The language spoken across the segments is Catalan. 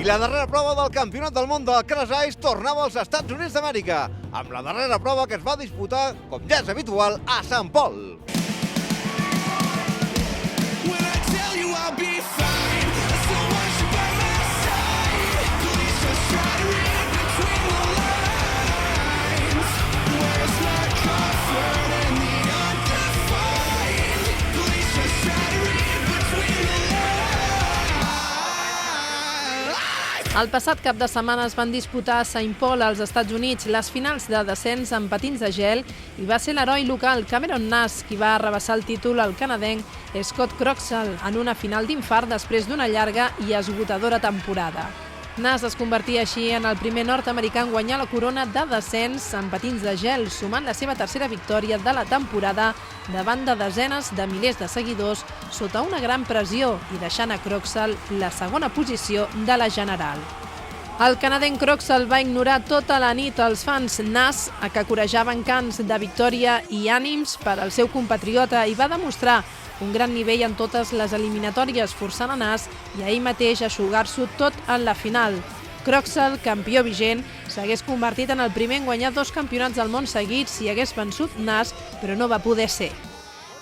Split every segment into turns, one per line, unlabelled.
I la darrera prova del Campionat del Món de Cross Ice tornava als Estats Units d'Amèrica, amb la darrera prova que es va disputar, com ja és habitual, a Sant Pol.
El passat cap de setmana es van disputar a Saint Paul, als Estats Units, les finals de descens en patins de gel i va ser l'heroi local Cameron Nash qui va arrabassar el títol al canadenc Scott Croxall en una final d'infart després d'una llarga i esgotadora temporada. Nash es convertia així en el primer nord-americà en guanyar la corona de descens en patins de gel, sumant la seva tercera victòria de la temporada davant de desenes de milers de seguidors sota una gran pressió i deixant a Croxall la segona posició de la general. El canadenc Croxall va ignorar tota la nit els fans Nash, que corejaven cants de victòria i ànims per al seu compatriota i va demostrar un gran nivell en totes les eliminatòries, forçant a Nash i ahir mateix a jugar-s'ho tot en la final. Croxall, campió vigent, s'hagués convertit en el primer en guanyar 2 campionats del món seguits si hagués vençut Nash, però no va poder ser.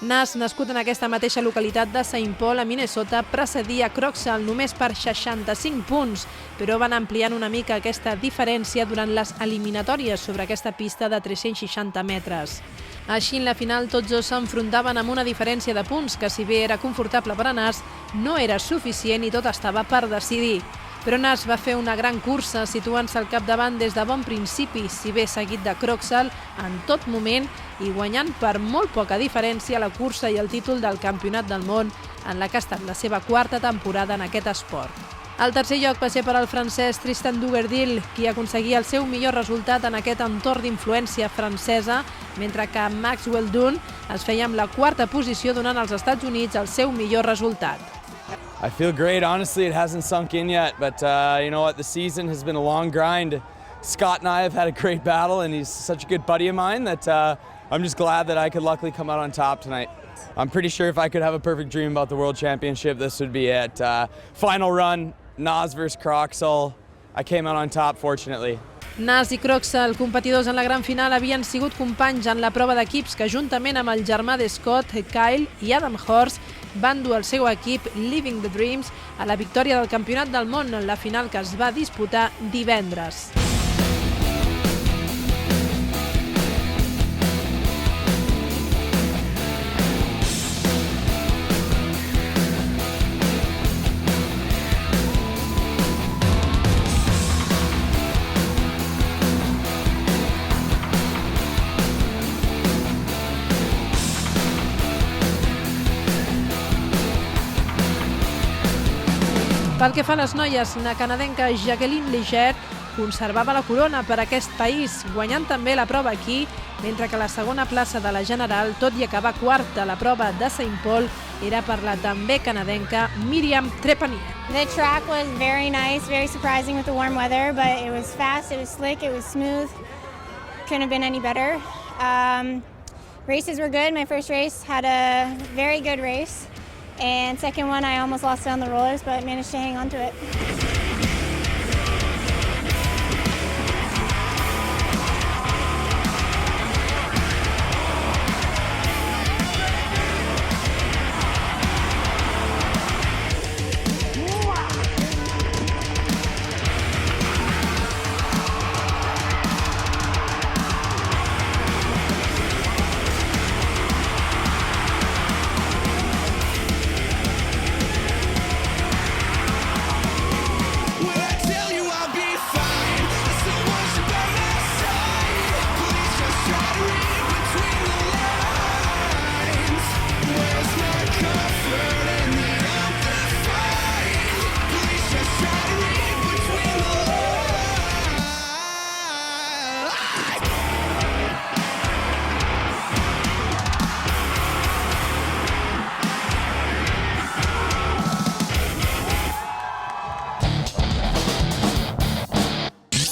Nash, nascut en aquesta mateixa localitat de Saint Paul, a Minnesota, precedia Croxall només per 65 punts, però van ampliant una mica aquesta diferència durant les eliminatòries sobre aquesta pista de 360 metres. Així, en la final, tots dos s'enfrontaven amb una diferència de punts que, si bé era confortable per a Nash, no era suficient i tot estava per decidir. Però Nash va fer una gran cursa, situant-se al capdavant des de bon principi, si bé seguit de Croxall en tot moment i guanyant per molt poca diferència la cursa i el títol del Campionat del Món, en la que ha estat la seva quarta temporada en aquest esport. El tercer lloc va ser per al francès Tristan Dugerdil, qui aconseguia el seu millor resultat en aquest entorn d'influència francesa, mentre que Maxwell Dunn es feia amb la quarta posició, donant als Estats Units el seu millor resultat.
I feel great. Honestly, it hasn't sunk in yet, but you know what? The season has been a long grind. Scott and I have had a great battle, and he's such a good buddy of mine that I'm just glad that I could luckily come out on top tonight. I'm pretty sure if I could have a perfect dream about the World Championship, this would be it. Final run, Nash versus Croxall. I came out on top, fortunately.
Nash i Croxall, competidors en la gran final, havien sigut companys en la prova d'equips que, juntament amb el germà de Scott, Kyle i Adam Horst, van dur el seu equip Living the Dreams a la victòria del Campionat del Món en la final que es va disputar divendres. Pel que fa a les noies, la canadenca Jacqueline Leger conservava la corona per aquest país, guanyant també la prova aquí, mentre que la segona plaça de la general, tot i acabar quarta a la prova de Saint Paul, era per la també canadenca Miriam Trepanier.
The track was very nice, very surprising with the warm weather, but it was fast, it was slick, it was smooth. Couldn't have been any better. Races were good. My first race had a very good race. And second one, I almost lost it on the rollers, but managed to hang on to it.